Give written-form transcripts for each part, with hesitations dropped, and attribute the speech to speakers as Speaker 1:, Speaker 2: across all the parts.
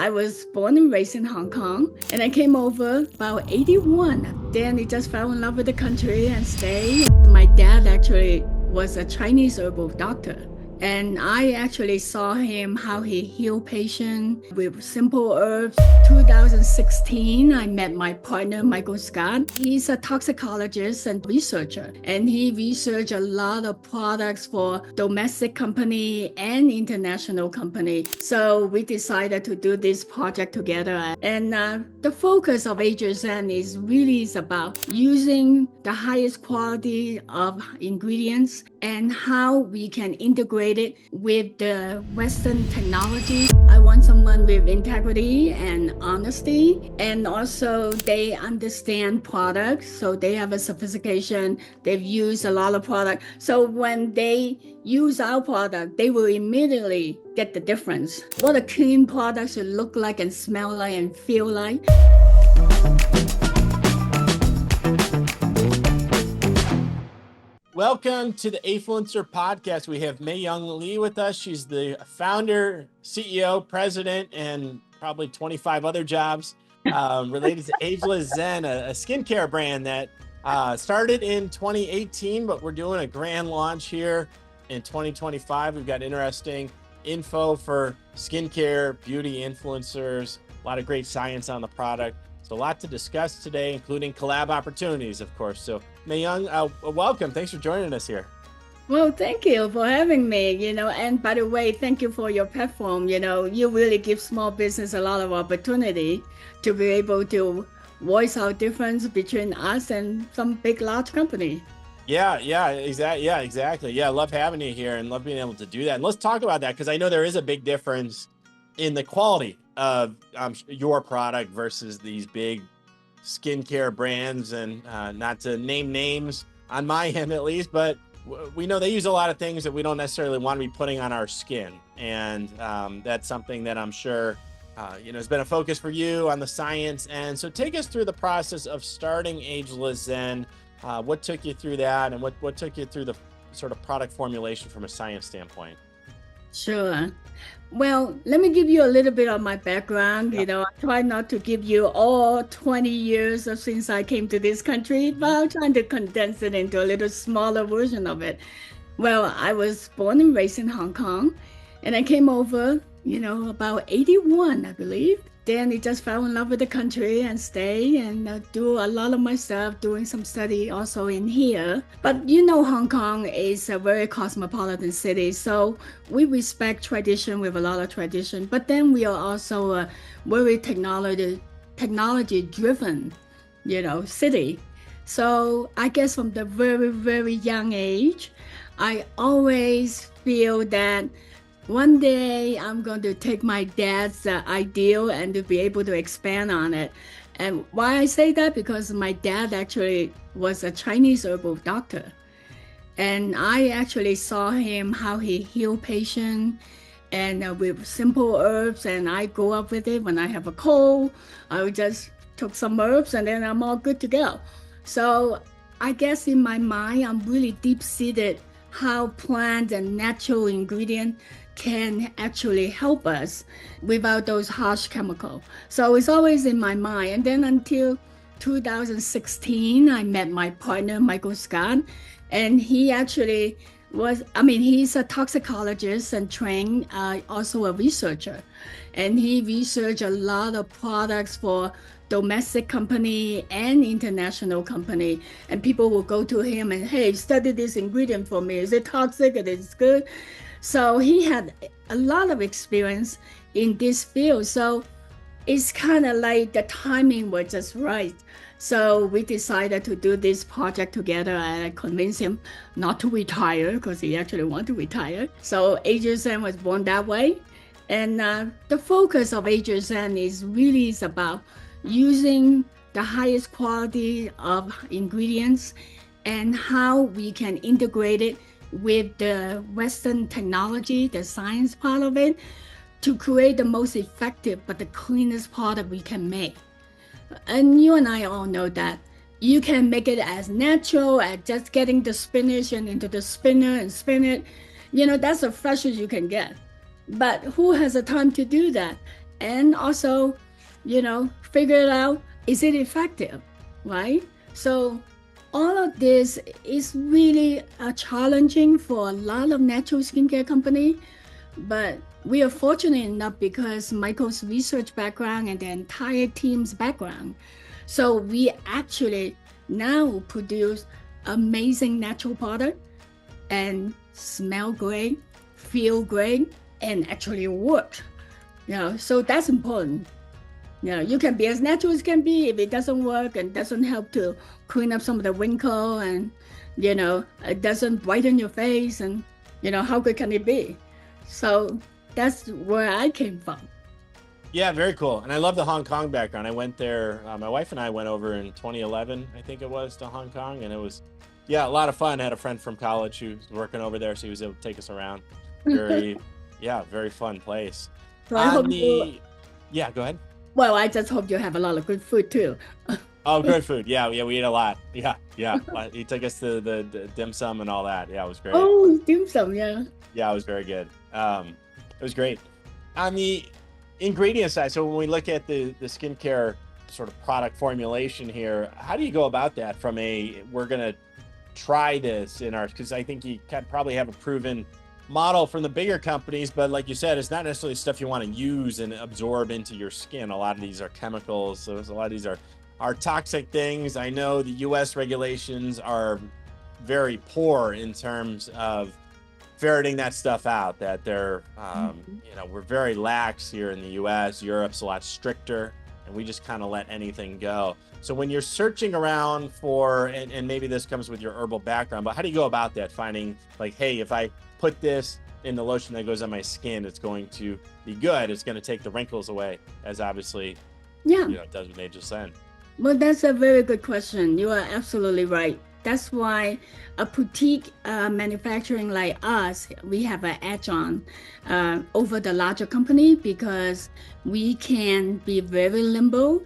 Speaker 1: I was born and raised in Hong Kong, and I came over about 81. Then I just fell in love with the country and stayed. My dad actually was a Chinese herbal doctor. And I actually saw him how he healed patients with simple herbs. 2016, I met my partner, Michael Scott. He's a toxicologist and researcher, and he researched a lot of products for domestic company and international company. So we decided to do this project together. And the focus of AgeLess Zen is really about using the highest quality of ingredients and how we can integrate it with the Western technology. I want someone with integrity and honesty, and also they understand products, so they have a sophistication. They've used a lot of product, so when they use our product, they will immediately get the difference. What a clean product should look like and smell like and feel like.
Speaker 2: Welcome to the Afluencer podcast. We have Mei Lee with us. She's the founder, CEO, president, and probably 25 other jobs related to AgeLess Zen, a skincare brand that started in 2018, but we're doing a grand launch here in 2025. We've got interesting info for skincare, beauty influencers, a lot of great science on the product. So a lot to discuss today, including collab opportunities, of course. So Mei Young, welcome. Thanks for joining us here.
Speaker 1: Well, thank you for having me, and by the way, thank you for your platform. You really give small business a lot of opportunity to be able to voice our difference between us and some big, large company.
Speaker 2: Yeah, exactly. Yeah, I love having you here and love being able to do that. And let's talk about that, because I know there is a big difference in the quality of your product versus these big skincare brands, and not to name names on my end at least, but we know they use a lot of things that we don't necessarily want to be putting on our skin. And that's something that I'm sure has been a focus for you on the science. And so take us through the process of starting AgeLess Zen. What took you through that, and what took you through the sort of product formulation from a science standpoint?
Speaker 1: Sure. Well, let me give you a little bit of my background.
Speaker 2: Yeah.
Speaker 1: I try not to give you all 20 years of since I came to this country, but I'm trying to condense it into a little smaller version of it. Well, I was born and raised in Hong Kong, and I came over, about 81, I believe. Then I just fell in love with the country and stay and do a lot of my stuff, doing some study also in here. But Hong Kong is a very cosmopolitan city, so we respect tradition with a lot of tradition. But then we are also a very technology-driven, city. So I guess from the very, very young age, I always feel that one day I'm going to take my dad's ideal and to be able to expand on it. And why I say that? Because my dad actually was a Chinese herbal doctor. And I actually saw him how he healed patients and with simple herbs. And I go up with it when I have a cold. I would just took some herbs and then I'm all good to go. So I guess in my mind, I'm really deep-seated how plant and natural ingredient can actually help us without those harsh chemicals. So it's always in my mind. And then until 2016, I met my partner, Michael Scott, and he actually he's a toxicologist and trained, also a researcher. And he researched a lot of products for domestic company and international company. And people will go to him and, hey, study this ingredient for me. Is it toxic? It is good. So he had a lot of experience in this field. So it's kind of like the timing was just right. So we decided to do this project together, and I convinced him not to retire because he actually wanted to retire. So AgeLess Zen was born that way. And the focus of AgeLess Zen is really about using the highest quality of ingredients and how we can integrate it with the Western technology, the science part of it, to create the most effective but the cleanest product we can make. And you and I all know that you can make it as natural as just getting the spinach and into the spinner and spin it. That's the freshest you can get. But who has the time to do that? and also, figure out, is it effective, right? So all of this is really challenging for a lot of natural skincare company, but we are fortunate enough because Michael's research background and the entire team's background. So we actually now produce amazing natural product and smell great, feel great, and actually work. So that's important. You can be as natural as can be. If it doesn't work and doesn't help to clean up some of the wrinkle and, it doesn't brighten your face and, how good can it be? So that's where I came from.
Speaker 2: Yeah, very cool. And I love the Hong Kong background. I went there, my wife and I went over in 2011, I think it was, to Hong Kong. And it was, yeah, a lot of fun. I had a friend from college who was working over there, so he was able to take us around. Very, yeah, very fun place.
Speaker 1: So I hope
Speaker 2: Yeah, go ahead.
Speaker 1: Well, I just hope you have a lot of good food too.
Speaker 2: Oh, good food. Yeah, we ate a lot. Yeah. He took us to the dim sum and all that. Yeah, it was great.
Speaker 1: Oh, dim sum, yeah.
Speaker 2: Yeah, it was very good. It was great. On the ingredient side, so when we look at the skincare sort of product formulation here, how do you go about that from we're going to try this in because I think you can probably have a proven model from the bigger companies, but like you said, it's not necessarily stuff you want to use and absorb into your skin. A lot of these are chemicals, so a lot of these are toxic things. I know the US regulations are very poor in terms of ferreting that stuff out, that they're we're very lax here in the US. Europe's a lot stricter, and we just kind of let anything go. So when you're searching around for, and maybe this comes with your herbal background, but how do you go about that, finding like, hey, if I put this in the lotion that goes on my skin, it's going to be good, it's going to take the wrinkles away, as obviously it does with AgeLess Zen?
Speaker 1: Well, that's a very good question. You are absolutely right. That's why a boutique manufacturing like us, we have an edge on over the larger company, because we can be very nimble,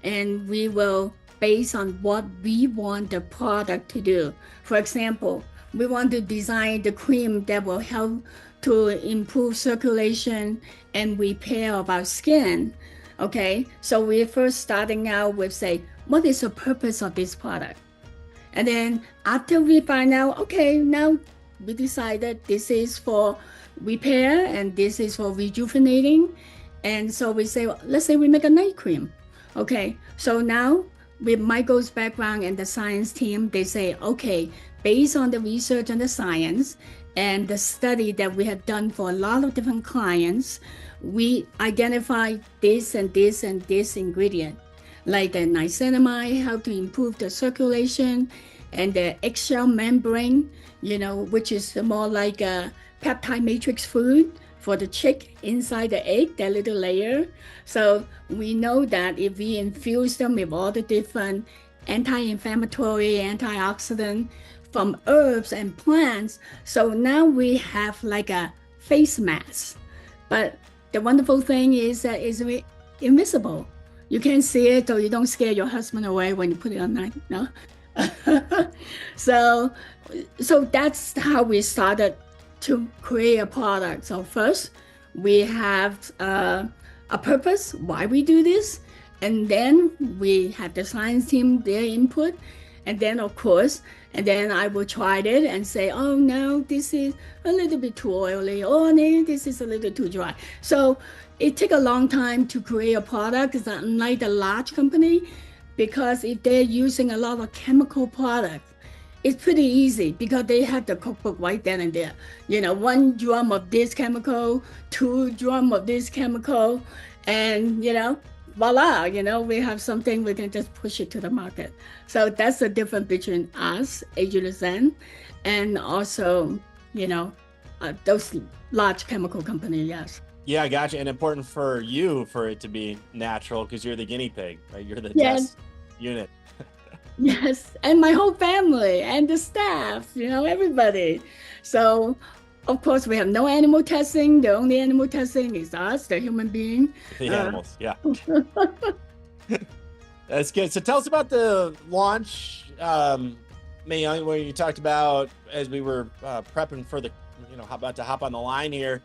Speaker 1: and we will base on what we want the product to do. For example, we want to design the cream that will help to improve circulation and repair of our skin. Okay, so we're first starting out with, say, what is the purpose of this product? And then after we find out, okay, now we decided this is for repair and this is for rejuvenating. And so we say, well, let's say we make a night cream. Okay, so now with Michael's background and the science team, they say, okay, based on the research and the science and the study that we have done for a lot of different clients, we identify this and this and this ingredient, like the niacinamide help to improve the circulation, and the eggshell membrane, which is more like a peptide matrix food for the chick inside the egg, that little layer. So we know that if we infuse them with all the different anti-inflammatory, antioxidant from herbs and plants, so now we have like a face mask. But the wonderful thing is that it's invisible. You can't see it, or you don't scare your husband away when you put it on night. No. So that's how we started to create a product. So first, we have a purpose why we do this, and then we have the science team, their input, and then of course, and then I will try it and say, oh no, this is a little bit too oily, or no, this is a little too dry. So it takes a long time to create a product. It's unlike the large company, because if they're using a lot of chemical products, it's pretty easy because they have the cookbook right then and there. 1 drum of this chemical, 2 drum of this chemical, and voila, we have something, we can just push it to the market. So that's the difference between us, AgeLess Zen, and also, those large chemical companies, yes.
Speaker 2: Yeah, I gotcha. And important for you for it to be natural, because you're the guinea pig, right? You're the test unit.
Speaker 1: Yes, and my whole family and the staff, everybody. So, of course, we have no animal testing. The only animal testing is us, the human being.
Speaker 2: The animals, yeah. That's good. So tell us about the launch, Mei, where you talked about, as we were prepping for the, about to hop on the line here,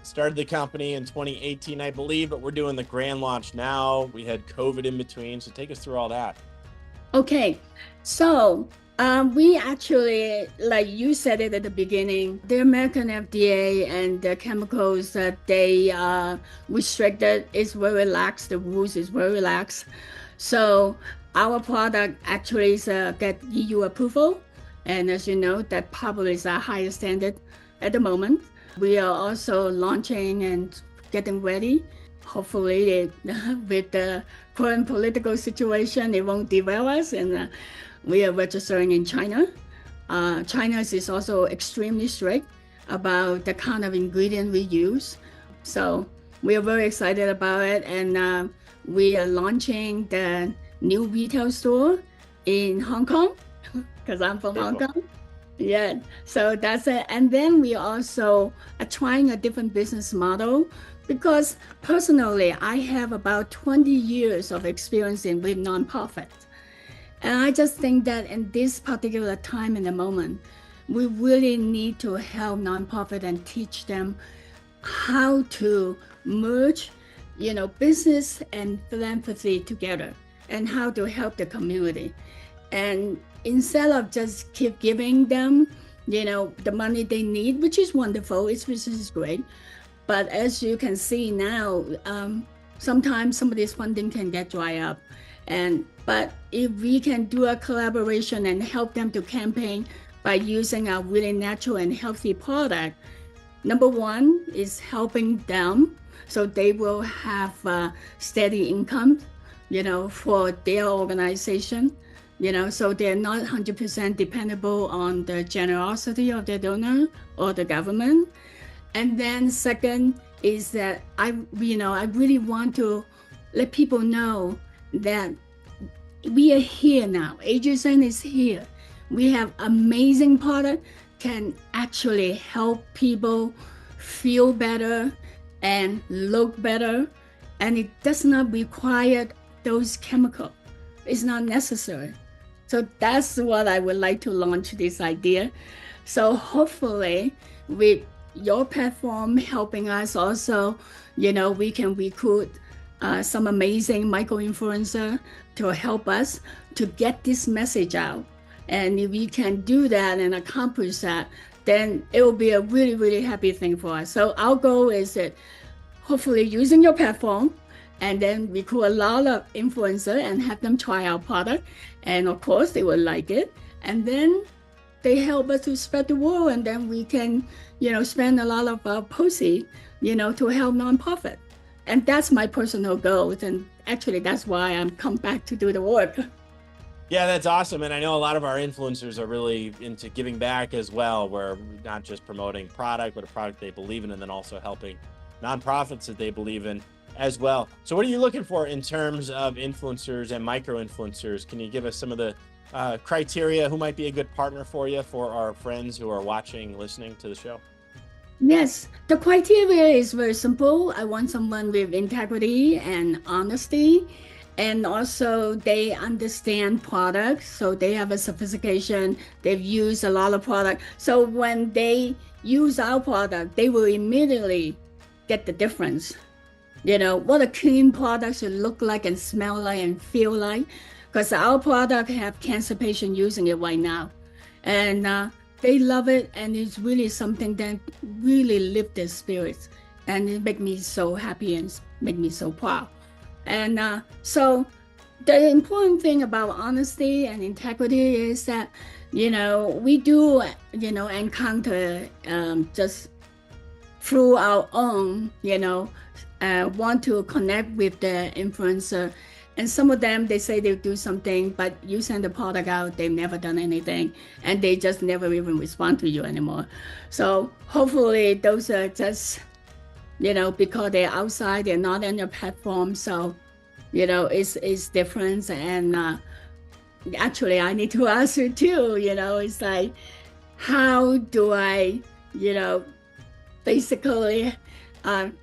Speaker 2: started the company in 2018, I believe, but we're doing the grand launch now. We had COVID in between, so take us through all that.
Speaker 1: Okay, so we actually, like you said it at the beginning, the American FDA and the chemicals that they restricted is very lax. The rules is very relaxed. So our product actually is get EU approval, and as you know, that probably is our highest standard at the moment. We are also launching and getting ready. Hopefully, with the current political situation, it won't derail us, and we are registering in China. China is also extremely strict about the kind of ingredient we use. So we are very excited about it, and we are launching the new retail store in Hong Kong because I'm from Hong Kong. Yeah, so that's it. And then we also are trying a different business model because personally, I have about 20 years of experience with nonprofits. And I just think that in this particular time in the moment, we really need to help nonprofit and teach them how to merge, business and philanthropy together and how to help the community. And instead of just keep giving them, the money they need, which is wonderful, which is great. But as you can see now, sometimes some of this funding can get dry up. But if we can do a collaboration and help them to campaign by using our really natural and healthy product, number one is helping them so they will have a steady income, for their organization, so they're not 100% dependable on the generosity of their donor or the government. And then second is that I really want to let people know that we are here now. AgeLess Zen is here. We have amazing product, can actually help people feel better and look better. And it does not require those chemicals. It's not necessary. So that's what I would like to launch this idea. So hopefully with your platform helping us also, we can recruit some amazing micro-influencer to help us to get this message out. And if we can do that and accomplish that, then it will be a really, really happy thing for us. So our goal is that hopefully using your platform and then recruit a lot of influencers and have them try our product. And of course, they will like it. And then they help us to spread the word, and then we can, spend a lot of our proceeds, to help nonprofit. And that's my personal goal. And actually, that's why I'm come back to do the work.
Speaker 2: Yeah, that's awesome. And I know a lot of our influencers are really into giving back as well, where we're not just promoting product, but a product they believe in, and then also helping nonprofits that they believe in as well. So what are you looking for in terms of influencers and micro-influencers? Can you give us some of the criteria? Who might be a good partner for you, for our friends who are watching, listening to the show?
Speaker 1: Yes, the criteria is very simple. I want someone with integrity and honesty, and also they understand products, so they have a sophistication. They've used a lot of product, so when they use our product, they will immediately get the difference. What a clean product should look like and smell like and feel like, because our product have cancer patients using it right now, and they love it, and it's really something that really lifts their spirits, and it makes me so happy and make me so proud. And so the important thing about honesty and integrity is that, we do, encounter just through our own, want to connect with the influencer. And some of them, they say they'll do something, but you send the product out, they've never done anything, and they just never even respond to you anymore. So hopefully those are just, because they're outside, they're not on your platform. So, it's different. And actually, I need to ask you too, it's like, how do I, basically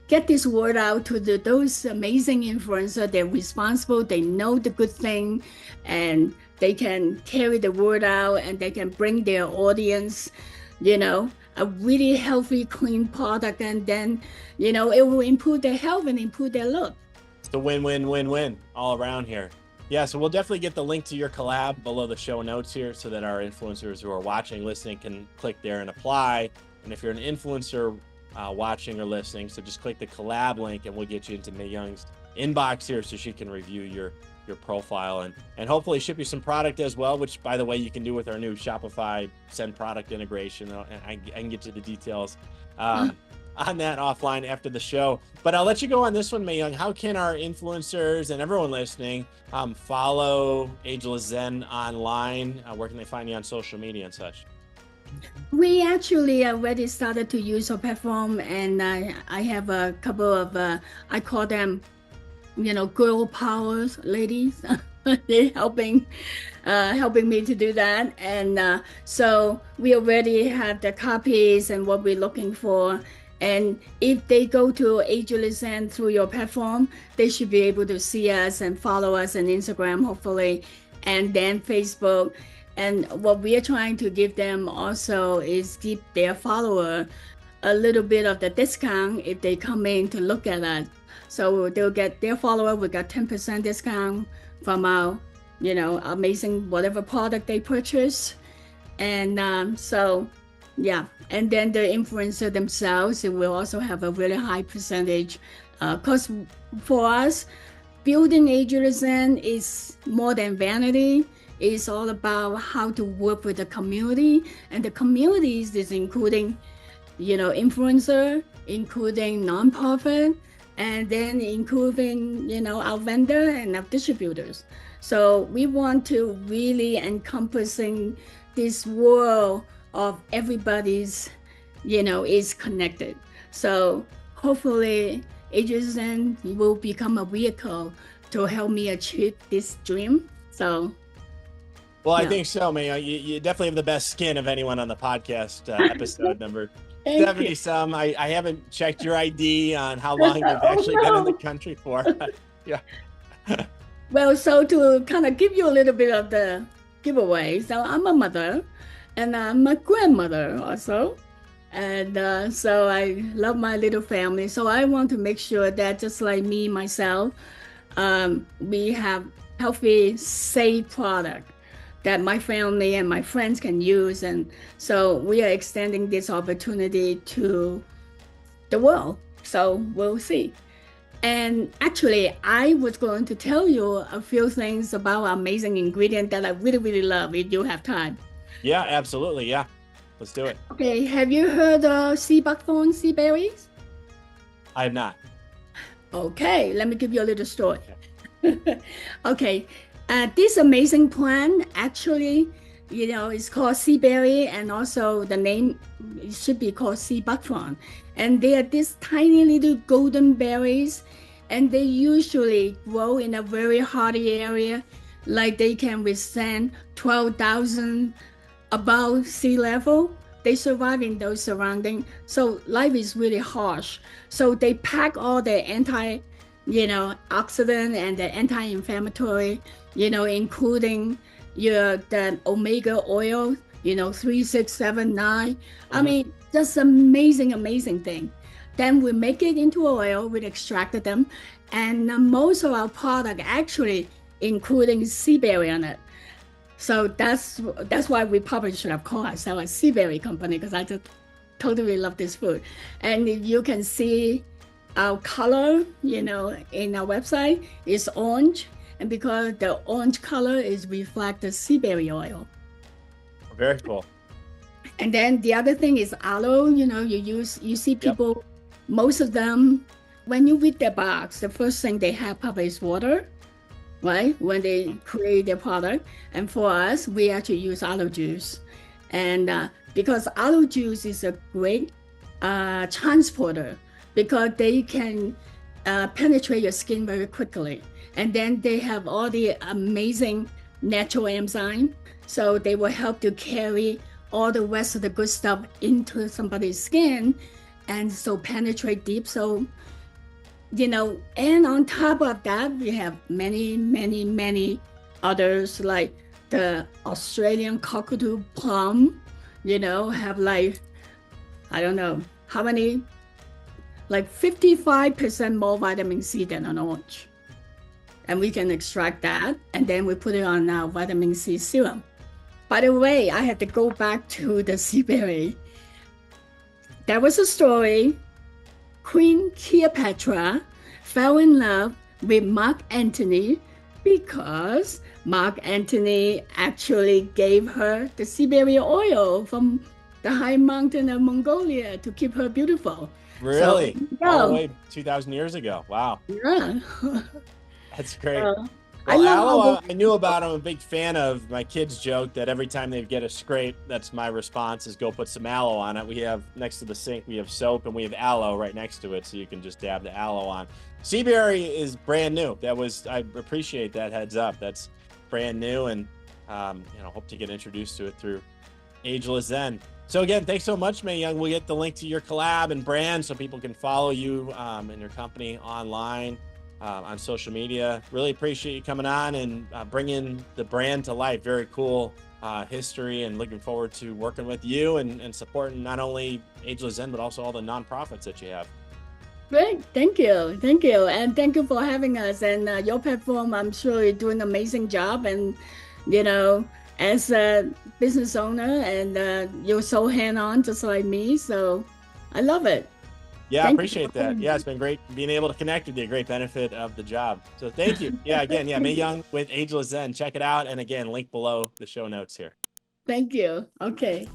Speaker 1: get this word out to those amazing influencers? They're responsible, they know the good thing, and they can carry the word out, and they can bring their audience, a really healthy, clean product, and then, it will improve their health and improve their look.
Speaker 2: It's a win-win-win-win all around here. Yeah, so we'll definitely get the link to your collab below the show notes here so that our influencers who are watching, listening can click there and apply. And if you're an influencer watching or listening, so just click the collab link and we'll get you into Mei Young's inbox here so she can review your profile and hopefully ship you some product as well, which, by the way, you can do with our new Shopify Send product integration. And I can get to the details on that offline after the show. But I'll let you go on this one, Mei Young. How can our influencers and everyone listening follow AgeLess Zen online? Where can they find you on social media and such?
Speaker 1: We actually already started to use our platform, and I have a couple of, I call them, girl powers ladies. They're helping me to do that. And so we already have the copies and what we're looking for. And if they go to AgeLess Zen through your platform, they should be able to see us and follow us on Instagram, hopefully, and then Facebook. And what we are trying to give them also is give their follower a little bit of the discount if they come in to look at us. So they'll get their follower will get 10% discount from our, amazing whatever product they purchase. And so, yeah. And then the influencer themselves, it will also have a really high percentage. Because for us, building AgeLess Zen is more than vanity. It's all about how to work with the community, and the communities is including, influencer, including nonprofit, and then including, our vendor and our distributors. So we want to really encompassing this world of everybody's, is connected. So hopefully AgeLess Zen will become a vehicle to help me achieve this dream. So.
Speaker 2: Well, I think so, Mei. You definitely have the best skin of anyone on the podcast episode number 70-some. I haven't checked your ID on how long you've actually been in the country for. Yeah.
Speaker 1: Well, so to kind of give you a little bit of the giveaway, so I'm a mother and I'm a grandmother also. And so I love my little family. So I want to make sure that just like me, myself, we have healthy, safe product that my family and my friends can use. And so we are extending this opportunity to the world. So we'll see. And actually, I was going to tell you a few things about amazing ingredient that I really, really love if you have time.
Speaker 2: Yeah, absolutely. Yeah, let's do it.
Speaker 1: Okay, have you heard of sea buckthorn, sea berries?
Speaker 2: I have not.
Speaker 1: Okay, let me give you a little story. Okay. This amazing plant actually, it's called sea berry, and also the name should be called sea buckthorn. And they are these tiny little golden berries, and they usually grow in a very hardy area, like they can withstand 12,000 above sea level. They survive in those surroundings. So life is really harsh. So they pack all the oxidant and the anti-inflammatory, including the omega oil, 3, 6, 7, 9. I mean, just amazing thing. Then we make it into oil, we extracted them, and most of our product actually including sea berry on it. So that's why we probably should have called ourselves a sea berry company, because I just totally love this food. And if you can see our color, in our website is orange, and because the orange color is reflect the sea berry oil.
Speaker 2: Very cool.
Speaker 1: And then the other thing is aloe. You see people, most of them, when you read their box, the first thing they have probably is water, right? When they create their product. And for us, we actually use aloe juice, and because aloe juice is a great transporter, because they can penetrate your skin very quickly. And then they have all the amazing natural enzyme. So they will help to carry all the rest of the good stuff into somebody's skin, and so penetrate deep. So, and on top of that, we have many others, like the Australian cockatoo plum, have like I don't know how many, like 55% more vitamin C than an orange. And we can extract that, and then we put it on our vitamin C serum. By the way, I had to go back to the sea berry. There was a story. Queen Cleopatra fell in love with Mark Antony because Mark Antony actually gave her the sea berry oil from the high mountain of Mongolia to keep her beautiful. So,
Speaker 2: Really? All the
Speaker 1: yeah,
Speaker 2: way 2,000 years ago. Wow.
Speaker 1: yeah.
Speaker 2: That's great.
Speaker 1: Uh, I
Speaker 2: Well,
Speaker 1: love all
Speaker 2: aloe,
Speaker 1: those.
Speaker 2: I knew about. I'm a big fan of. My kids joke that every time they get a scrape, that's my response is go put some aloe on it. We have next to the sink, we have soap and we have aloe right next to it, so you can just dab the aloe on. Seaberry is brand new. I appreciate that heads up. That's brand new, and hope to get introduced to it through AgeLess Zen. So again, thanks so much, Mei Young. We'll get the link to your collab and brand so people can follow you and your company online. On social media. Really appreciate you coming on and bringing the brand to life. Very cool history, and looking forward to working with you and supporting not only AgeLess Zen, but also all the nonprofits that you have.
Speaker 1: Great, thank you, and thank you for having us. And your platform, I'm sure you're doing an amazing job. And you know, as a business owner, and you're so hand-on, just like me. So I love it.
Speaker 2: Yeah, I
Speaker 1: Thank you
Speaker 2: appreciate
Speaker 1: for
Speaker 2: that.
Speaker 1: having
Speaker 2: Yeah,
Speaker 1: me.
Speaker 2: it's been great being able to connect with you. Great benefit of the job. So thank you. Yeah, again, Mei Young with AgeLess Zen. Check it out. And again, link below the show notes here.
Speaker 1: Thank you. Okay.